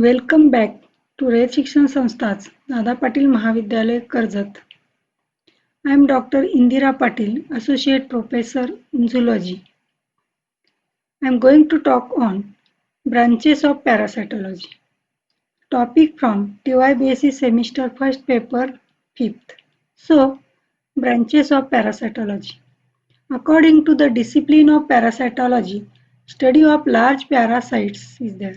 Welcome back to Rayat शिक्षण संस्थाच दादा पाटील महाविद्यालय Karjat. I am Dr. Indira Patil, Associate Professor in Zoology. I am going to talk on branches of parasitology. Topic from TYBSc semester 1st paper 5th. So, branches of parasitology. According to the discipline of parasitology, study of large parasites is there.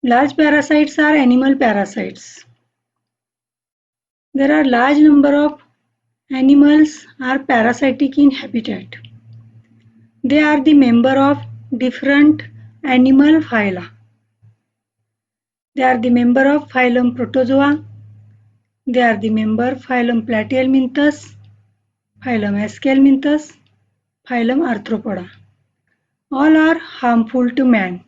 Large parasites are animal parasites. There are large number of animals are parasitic in habitat. They are the member of different animal phyla. They are the member of phylum Protozoa. They are the member phylum Platyhelminthes, phylum Aschelminthes, phylum Arthropoda. All are harmful to man.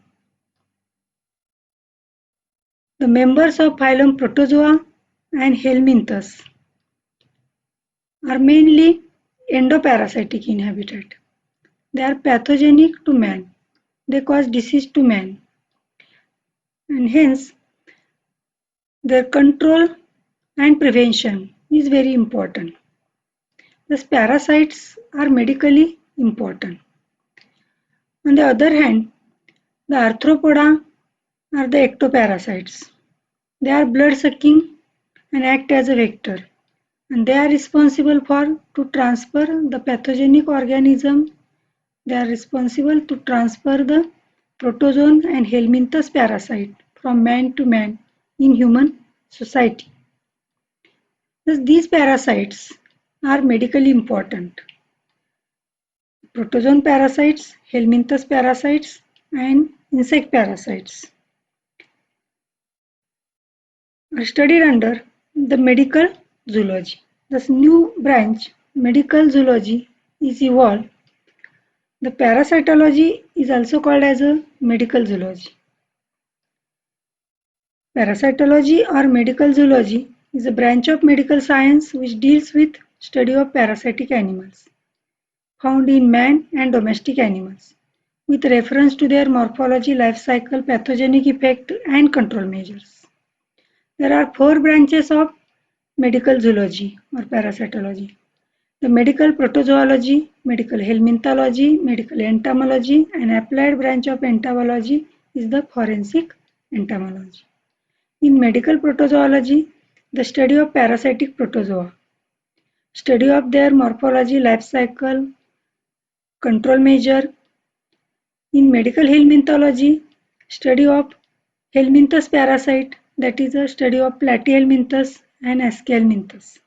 The members of phylum Protozoa and Helminthes are mainly endoparasitic in habitat. They are pathogenic to man. They cause disease to man. And hence, their control and prevention is very important. Thus, parasites are medically important. On the other hand, the arthropoda are the ectoparasites. They are blood-sucking and act as a vector, and they are responsible for to transfer the pathogenic organism. They are responsible to transfer the protozoan and helminthus parasite from man to man in human society. Thus, these parasites are medically important. Protozoan parasites, helminthus parasites, and insect parasites are studied under the medical zoology. This new branch, medical zoology, is evolved. The parasitology is also called as a medical zoology. Parasitology or medical zoology is a branch of medical science which deals with study of parasitic animals found in man and domestic animals with reference to their morphology, life cycle, pathogenic effect and control measures. There are 4 branches of medical zoology or parasitology. The medical protozoology, medical helminthology, medical entomology and applied branch of entomology is the forensic entomology. In medical protozoology, the study of parasitic protozoa, study of their morphology, life cycle, control measure. In medical helminthology, study of helminthus parasite, that is a study of platyhelminthes and aschelminthes.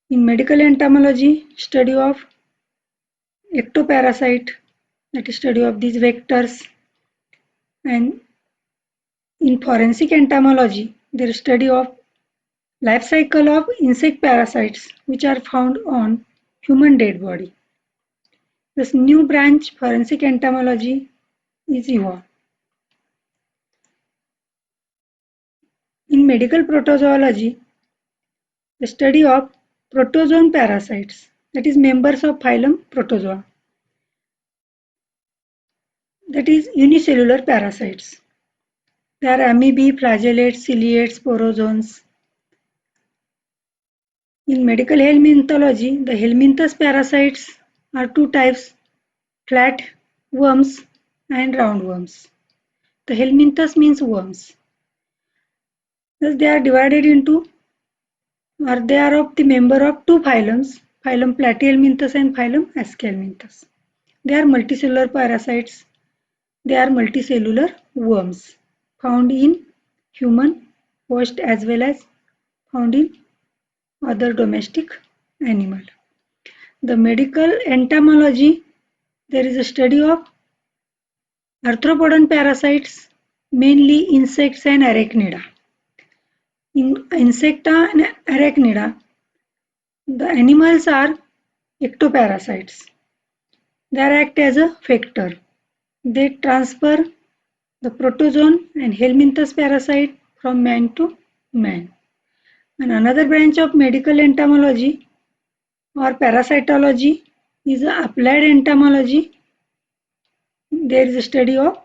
In medical entomology, study of ectoparasite, that is study of these vectors. And in forensic entomology, there is study of life cycle of insect parasites which are found on human dead body. This new branch, forensic entomology, is evolved. In medical protozoology, the study of protozoan parasites, that is members of phylum Protozoa, that is unicellular parasites. They are amoebae, flagellates, ciliates, sporozoans. In medical helminthology, the helminthus parasites are 2 types, flat worms and round worms. The helminthus means worms. Thus they are divided into, or they are of the member of 2 phylums, phylum Platyhelminthes and phylum Aschelminthes. They are multicellular parasites. They are multicellular worms found in human host as well as found in other domestic animal. The medical entomology, there is a study of arthropodan parasites, mainly insects and arachnida. In insecta and arachnida, the animals are ectoparasites. They act as a vector. They transfer the protozoan and helminthus parasite from man to man. And another branch of medical entomology or parasitology is applied entomology. there is a study of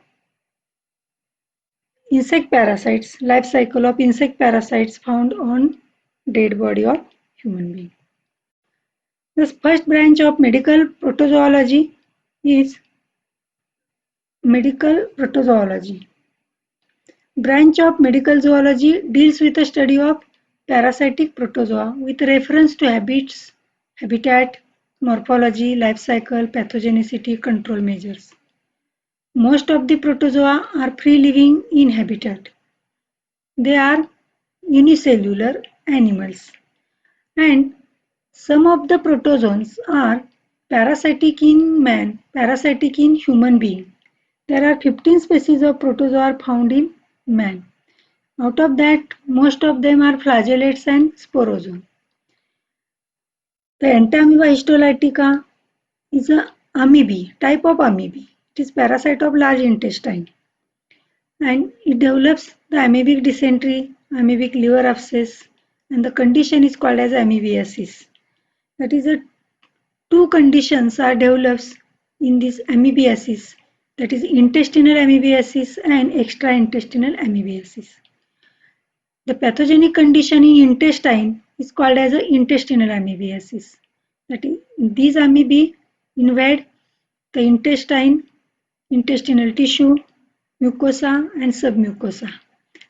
insect parasites, life cycle of insect parasites found on dead body of human being. The first branch of medical protozoology is medical protozoology. Branch of medical zoology deals with the study of parasitic protozoa with reference to habits, habitat, morphology, life cycle, pathogenicity, control measures. Most of the protozoa are free living in habitat. They are unicellular animals, and some of the protozoans are parasitic in man, parasitic in human being. There are 15 species of protozoa found in man. Out of that, most of them are flagellates and sporozoan. The Entamoeba histolytica is a amoeba, type of amoeba. It is parasite of large intestine, and it develops the amoebic dysentery, amoebic liver abscess, and the condition is called as amoebiasis. That is, two conditions are developed in this amoebiasis. That is intestinal amoebiasis and extraintestinal amoebiasis. The pathogenic condition in intestine is called as intestinal amoebiasis. That is, these amoebae invade the intestine, intestinal tissue, mucosa and submucosa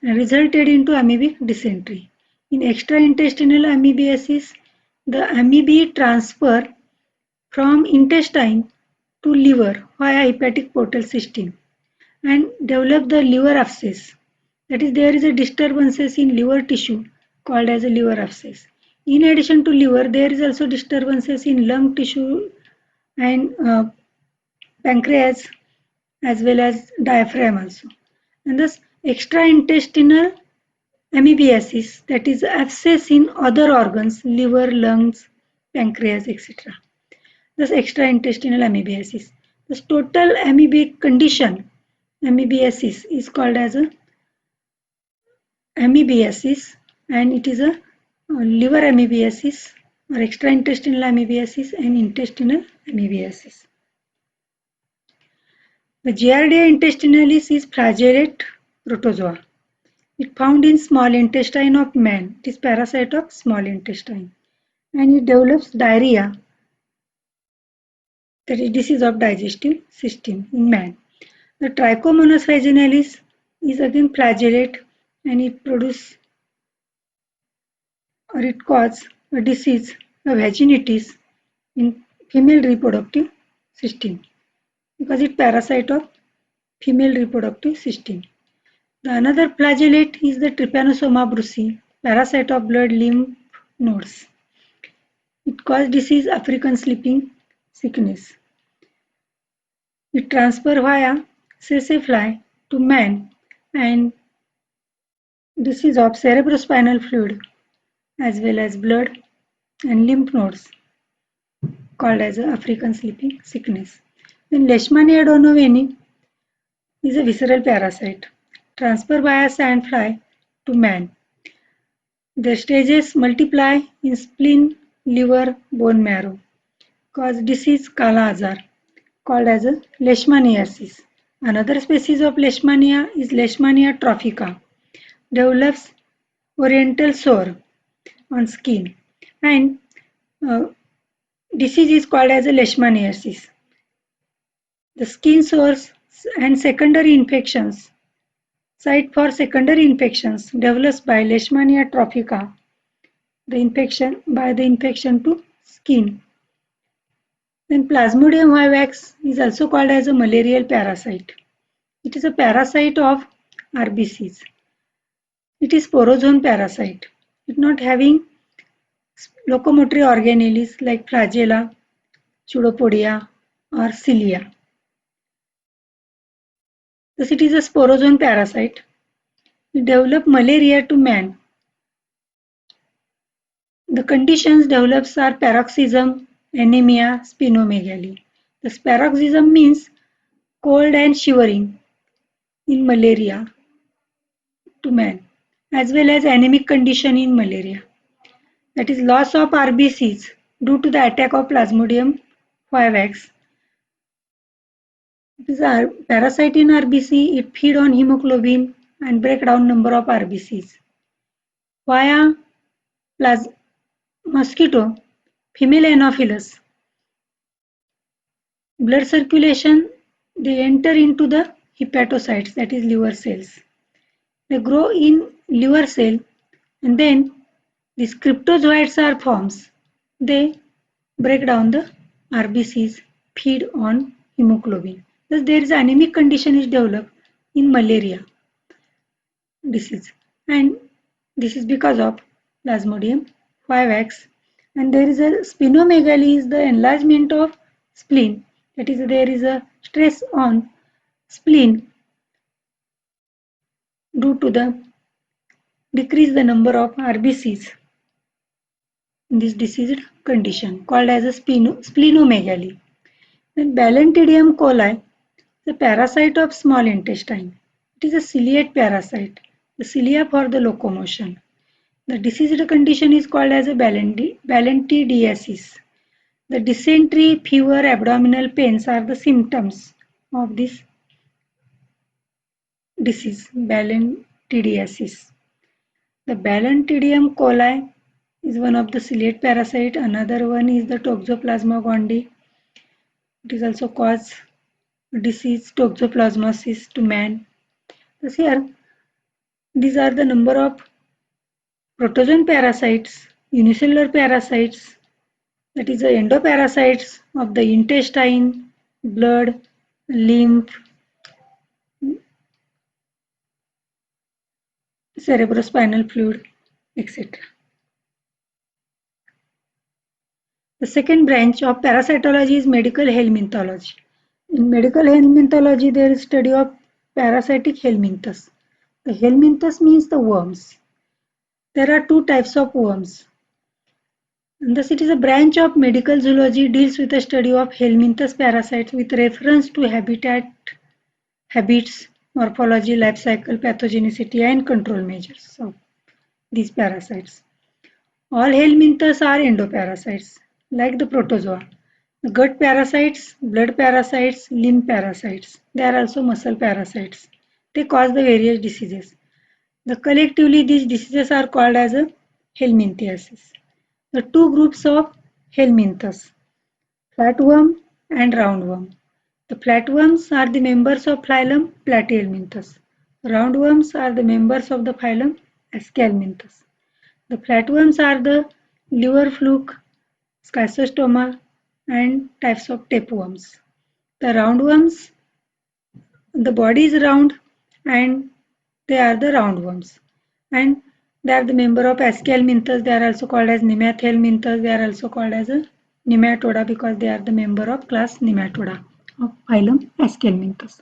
and resulted into amoebic dysentery. In extraintestinal amoebiasis, the amoebae transfer from intestine to liver via hepatic portal system and develop the liver abscess. That is, there is a disturbances in liver tissue called as a liver abscess. In addition to liver, there is also disturbances in lung tissue and pancreas as well as diaphragm also. And thus extraintestinal amoebiasis, that is abscess in other organs, liver, lungs, pancreas, etc. Thus extraintestinal amoebiasis. This total amoebic condition, amoebiasis, is called as a amoebiasis, and it is a liver amoebiasis or extraintestinal amoebiasis and intestinal amoebiasis. The Giardia intestinalis is flagellate protozoa. It found in small intestine of man. It is parasite of small intestine, and it develops diarrhea, that is disease of digestive system in man. The Trichomonas vaginalis is again flagellate, and it produces or it causes a disease of vaginitis in female reproductive system because it parasite of female reproductive system. The another flagellate is the Trypanosoma brucei, parasite of blood lymph nodes. It causes disease African sleeping sickness. It transfer via fly to man and disease of cerebrospinal fluid as well as blood and lymph nodes called as African sleeping sickness. Then Leishmania donovani is a visceral parasite transferred via sandfly to man. The stages multiply in spleen, liver, bone marrow, cause disease Kala Azar called as a Leishmaniasis. Another species of Leishmania is Leishmania trophica. Develops oriental sore on skin and disease is called as a Leishmaniasis. The skin sores and secondary infections, site for secondary infections develops by Leishmania trophica, the infection to skin. Then Plasmodium vivax is also called as a malarial parasite. It is a parasite of RBCs. It is sporozoan parasite. It not having locomotory organelles like flagella, pseudopodia or cilia. Thus it is a sporozoan parasite. It develops malaria to man. The conditions develops are paroxysm, anemia, splenomegaly. The paroxysm means cold and shivering in malaria to man, as well as anemic condition in malaria. That is loss of RBCs due to the attack of Plasmodium vivax. This parasite in RBC, it feed on hemoglobin and break down number of RBCs. Via mosquito, female Anopheles, blood circulation, they enter into the hepatocytes, that is liver cells. They grow in liver cell and then these cryptozoites are forms. They break down the RBCs, feed on hemoglobin. Thus there is anemic condition is developed in malaria disease, and this is because of Plasmodium vivax. And there is a splenomegaly is the enlargement of spleen. That is, there is a stress on spleen due to the decrease the number of RBCs in this diseased condition called as a splenomegaly. Then Balantidium coli, the parasite of small intestine. It is a ciliate parasite, the cilia for the locomotion. The diseased condition is called as a balantidiasis. The dysentery, fever, abdominal pains are the symptoms of this disease, balantidiasis. The Balantidium coli is one of the ciliate parasite. Another one is the Toxoplasma gondii. It is also cause disease toxoplasmosis to man. Thus here, these are the number of protozoan parasites, unicellular parasites, that is the endoparasites of the intestine, blood, lymph, cerebrospinal fluid, etc. The second branch of parasitology is medical helminthology. In medical helminthology, there is study of parasitic helminths. The helminths means the worms. There are two types of worms. And thus it is a branch of medical zoology deals with the study of helminths parasites with reference to habitat, habits, morphology, life cycle, pathogenicity and control measures of these parasites. All helminths are endoparasites like the protozoa. The gut parasites, blood parasites, limb parasites. They are also muscle parasites. They cause the various diseases. Collectively, these diseases are called as a helminthiasis. The two groups of helminths, flatworm and roundworm. The flatworms are the members of phylum Platyhelminthes. Roundworms are the members of the phylum Aschelminthes. The flatworms are the liver fluke, schistostoma, and types of tapeworms. The roundworms, the body is round and they are the roundworms. And they are the member of Aschelminthes. They are also called as Nemathelminthes. They are also called as a Nematoda because they are the member of class Nematoda of phylum Aschelminthes.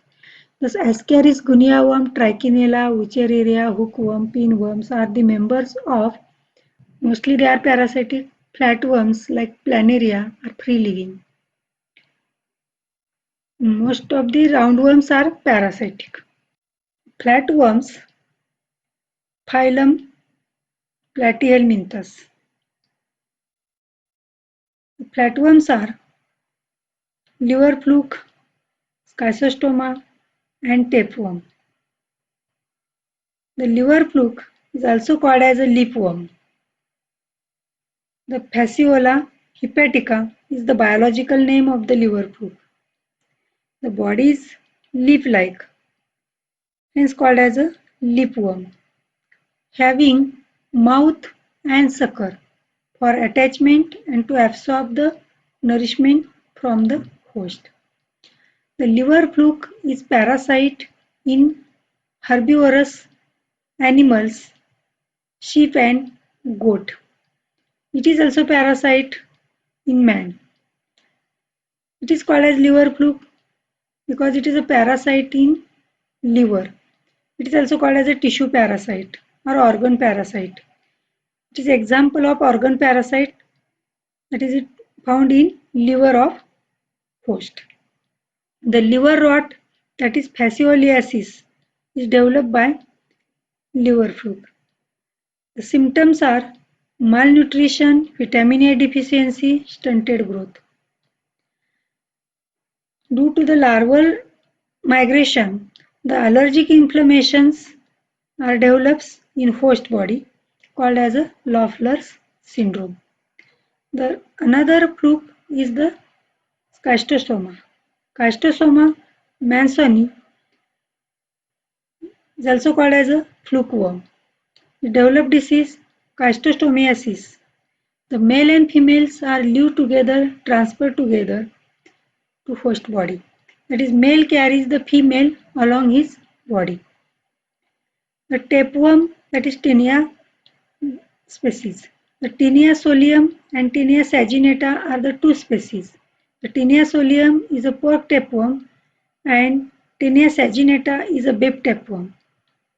Thus, Ascaris, guinea worm, Trichinella, Wuchereria, hookworm, pinworms are the members of, mostly they are parasitic. Flatworms like Planaria are free living. Most of the roundworms are parasitic. Flatworms, phylum Platyhelminthes. Flatworms are liver fluke, schistostoma, and tapeworm. The liver fluke is also called as a leafworm. The Fasciola hepatica is the biological name of the liver fluke. The body is leaf-like, hence called as a leafworm, having mouth and sucker for attachment and to absorb the nourishment from the host. The liver fluke is parasite in herbivorous animals, sheep and goat. It is also parasite in man. It is called as liver fluke because it is a parasite in liver. It is also called as a tissue parasite or organ parasite. It is example of organ parasite, that is it found in liver of host. The liver rot, that is fascioliasis, is developed by liver fluke. The symptoms are malnutrition, vitamin A deficiency, stunted growth. Due to the larval Migration. The allergic inflammations are develops in host body called as a Loeffler's syndrome. The another fluke is the schistosoma. Schistosoma mansoni is also called as a fluke worm. The developed disease schistosomiasis. The male and females are live together, transferred together to host body. That is, male carries the female along his body. The tapeworm, that is Tinea species. The Tinea solium and Tinea saginata are the two species. The Tinea solium is a pork tapeworm and Tinea saginata is a beef tapeworm.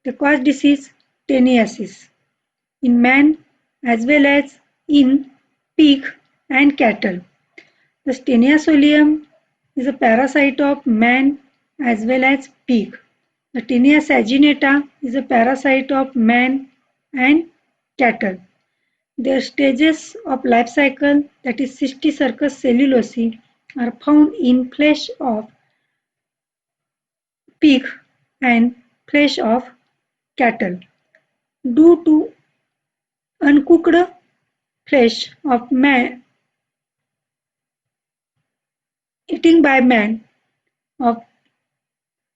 They cause disease teniasis in man as well as in pig and cattle. The Tinea solium is a parasite of man as well as pig. The Tinea saginata is a parasite of man and cattle. Their stages of life cycle, that is Cysticercus cellulosae, are found in flesh of pig and flesh of cattle. Due to uncooked flesh of man, eating by man of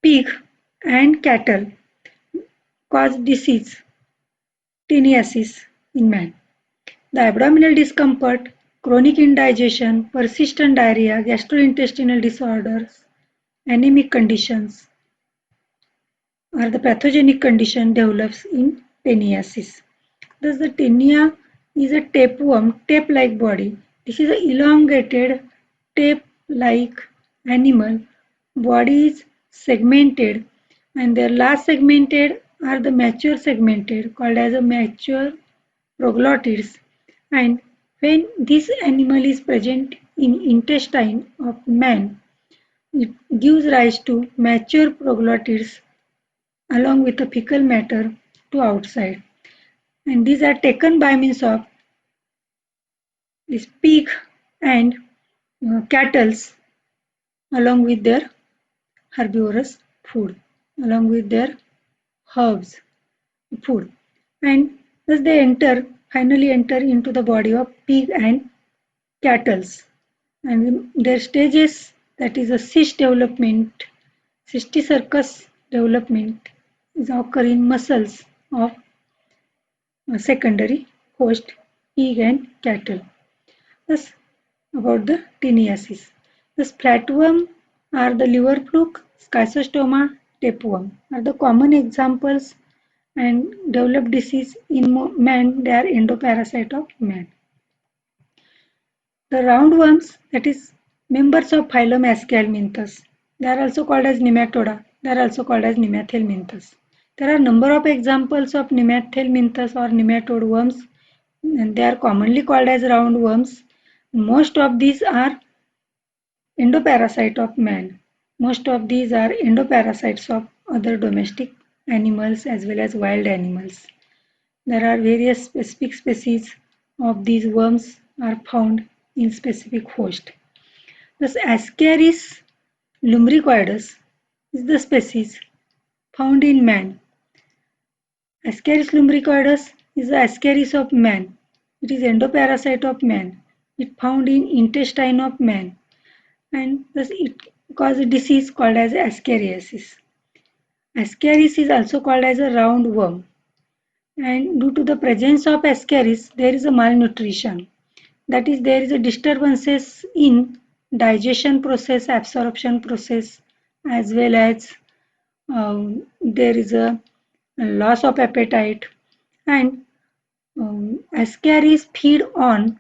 pig and cattle cause disease, teniasis in man. The abdominal discomfort, chronic indigestion, persistent diarrhea, gastrointestinal disorders, anemic conditions are the pathogenic condition develops in teniasis. Thus, the tinea is a tapeworm, tape-like body. This is an elongated, tape-like animal. Body is segmented, and their last segmented are the mature segmented, called as a mature proglottids. And when this animal is present in intestine of man, it gives rise to mature proglottids along with the fecal matter to outside. And these are taken by means of this pig and cattles along with their herbivorous food, along with their herbs food. And thus they finally enter into the body of pig and cattles. And their stages, that is a cyst development, cysticercus development is occur in muscles of secondary host pig and cattle. Thus, about the teniasis. The flatworm are the liver fluke, schistosoma, tapeworm are the common examples and developed disease in man. They are endoparasite of man. The roundworms, that is members of phylum Aschelminthus, they are also called as nematoda. They are also called as nemathelminthus. There are number of examples of nemathelminthus or nematode worms, and they are commonly called as roundworms. Most of these are endoparasite of man. Most of these are endoparasites of other domestic animals as well as wild animals. There are various specific species of these worms are found in specific host. Thus, Ascaris lumbricoides is the species found in man. Ascaris lumbricoides is the Ascaris of man. It is endoparasite of man. It found in intestine of man, and thus it causes a disease called as ascariasis. Ascaris is also called as a round worm, and due to the presence of ascaris, there is a malnutrition. That is, there is a disturbances in digestion process, absorption process, as well as there is a loss of appetite, and ascaris feed on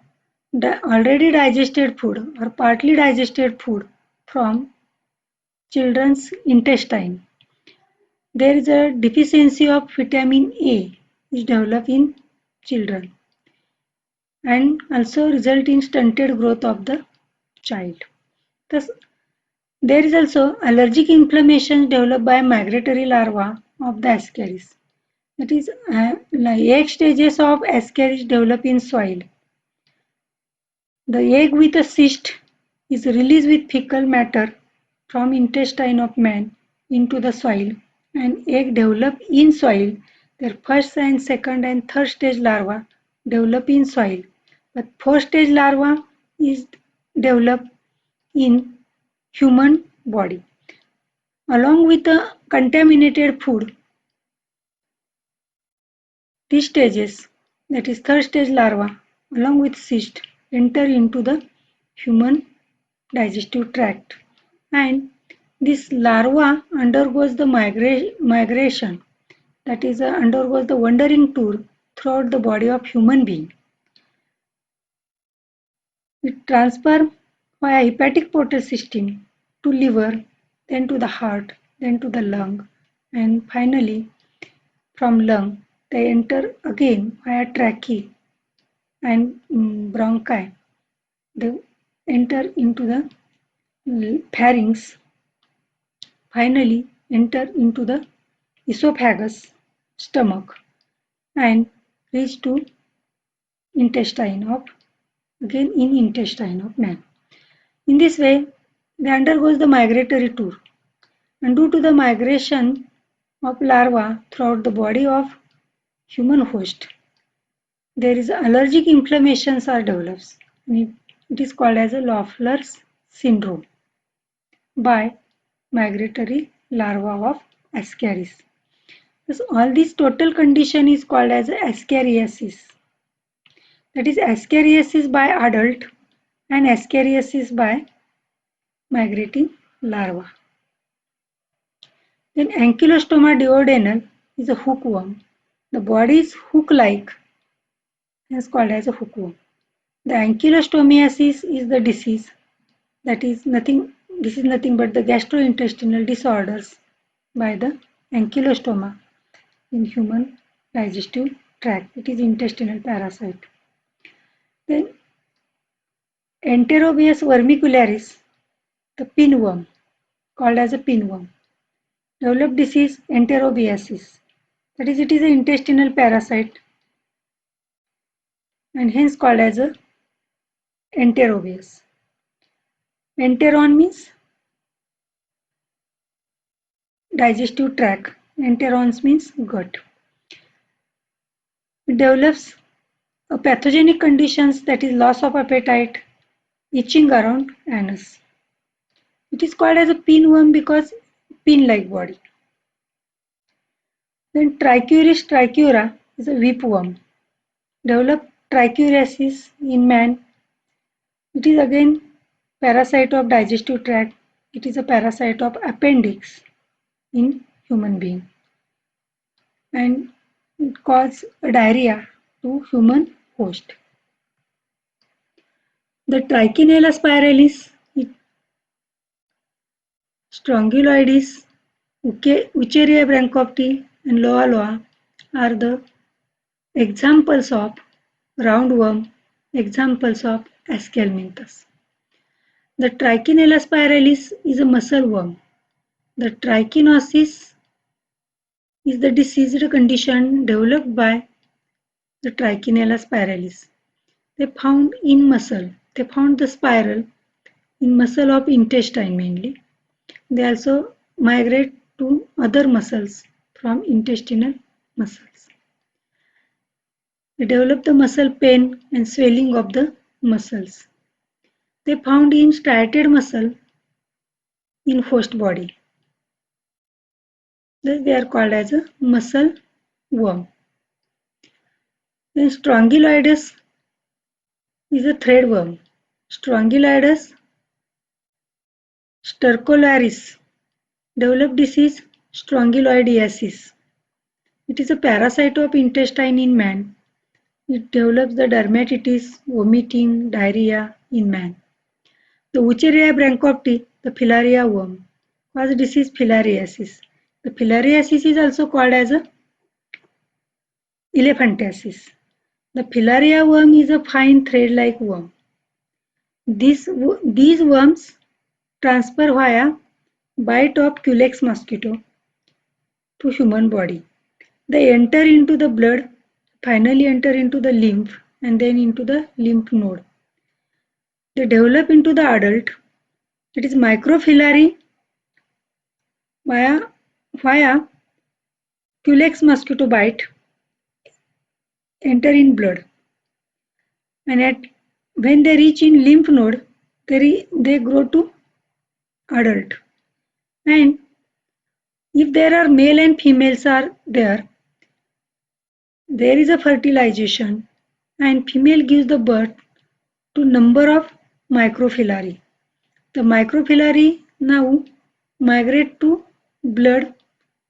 the already digested food or partly digested food from children's intestine. There is a deficiency of vitamin A is developed in children and also result in stunted growth of the child. Thus, there is also allergic inflammation developed by migratory larva of the ascaris. That is, egg stages of ascaris develop in soil. The egg with a cyst is released with fecal matter from intestine of man into the soil and egg develop in soil. Their first and second and third stage larva develop in soil, but fourth stage larva is developed in human body. Along with the contaminated food, these stages, that is third stage larva, along with cyst, enter into the human digestive tract. And this larva undergoes the migration, that is undergoes the wandering tour throughout the body of human being. It transfer via hepatic portal system to liver, then to the heart, then to the lung, and finally from lung they enter again via trachea and bronchi. They enter into the pharynx, finally enter into the esophagus, stomach, and reach to intestine of intestine of man. In this way, they undergoes the migratory tour, and due to the migration of larva throughout the body of human host, there is allergic inflammations are develops. It is called as a Loeffler's syndrome by migratory larva of Ascaris. So all this total condition is called as ascariasis. That is ascariasis by adult and ascariasis by migrating larva. Then Ankylostoma duodenal is a hookworm. The body is hook-like, hence called as a hookworm. The ankylostomiasis is the disease that is nothing. This is nothing but the gastrointestinal disorders by the ankylostoma in human digestive tract. It is intestinal parasite. Then Enterobius vermicularis, the pinworm, called as a pinworm, developed disease enterobiasis. That is, it is an intestinal parasite and hence called as a enterobius. Enteron means digestive tract. Enterons means gut. It develops a pathogenic conditions, that is loss of appetite, itching around anus. It is called as a pinworm because pin-like body. Then Trichuris trichiura is a whipworm. Develop trichuriasis in man. It is again parasite of digestive tract. It is a parasite of appendix in human being and it causes diarrhea to human host. The Trichinella spiralis, Strongyloides, Wucheria branchopti, and Loa loa are the examples of roundworm, examples of Aschelminthus. The Trichinella spiralis is a muscle worm. The trichinosis is the diseased condition developed by the Trichinella spiralis. They found in muscle. They found the spiral in muscle of intestine mainly. They also migrate to other muscles from intestinal muscles. They develop the muscle pain and swelling of the muscles. They found in striated muscle in host body. Thus they are called as a muscle worm. Then Strongyloides is a threadworm. Strongyloides stercolaris develop disease strongyloidiasis. It is a parasite of intestine in man. It develops the dermatitis, vomiting, diarrhea in man. The Wucheria branchopti, the filaria worm, causes disease filariasis. The filariasis is also called as a elephantiasis. The filaria worm is a fine thread-like worm. These worms transfer via bite of Culex mosquito to human body. They enter into the blood, finally enter into the lymph and then into the lymph node. They develop into the adult. It is microfilary via Culex mosquito bite enter in blood, and when they reach in lymph node, they grow to adult. And if there are male and females are there is a fertilization, and female gives the birth to number of microfilari. The microfilari now migrate to blood,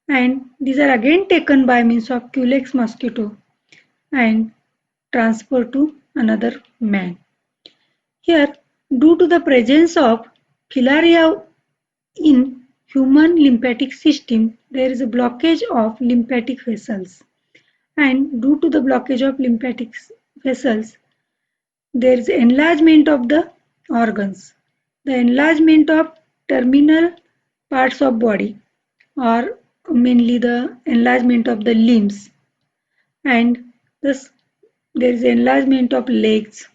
and these are again taken by means of Culex mosquito and transferred to another man. Here, due to the presence of filaria in human lymphatic system, there is a blockage of lymphatic vessels. And due to the blockage of lymphatic vessels, there is enlargement of the organs. The enlargement of terminal parts of body, or mainly the enlargement of the limbs, and thus there is enlargement of legs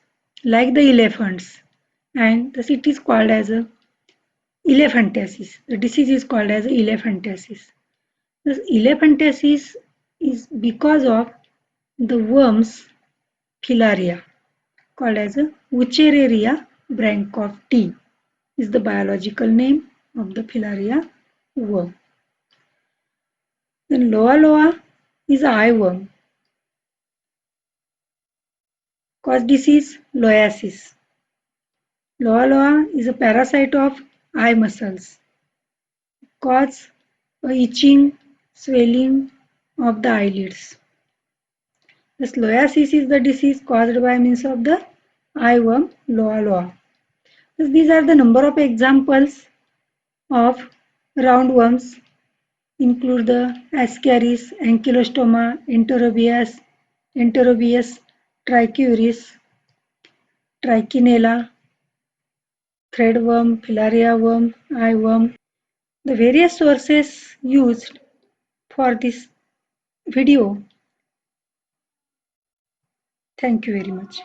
like the elephants, and thus it is called as a elephantiasis. The disease is called as elephantiasis. This elephantiasis is because of the worms filaria, called as a Wuchereria brancoffti is the biological name of the filaria worm. Then Loa Loa is a eye worm. Cause disease loiasis. Loa Loa is a parasite of eye muscles. Cause itching, swelling of the eyelids. This loiasis is the disease caused by means of the eye worm Loa Loa. These are the number of examples of roundworms include the Ascaris, Ankylostoma, Enterobius, Trichuris, Trichinella, threadworm, filaria worm, eyeworm. The various sources used for this video. Thank you very much.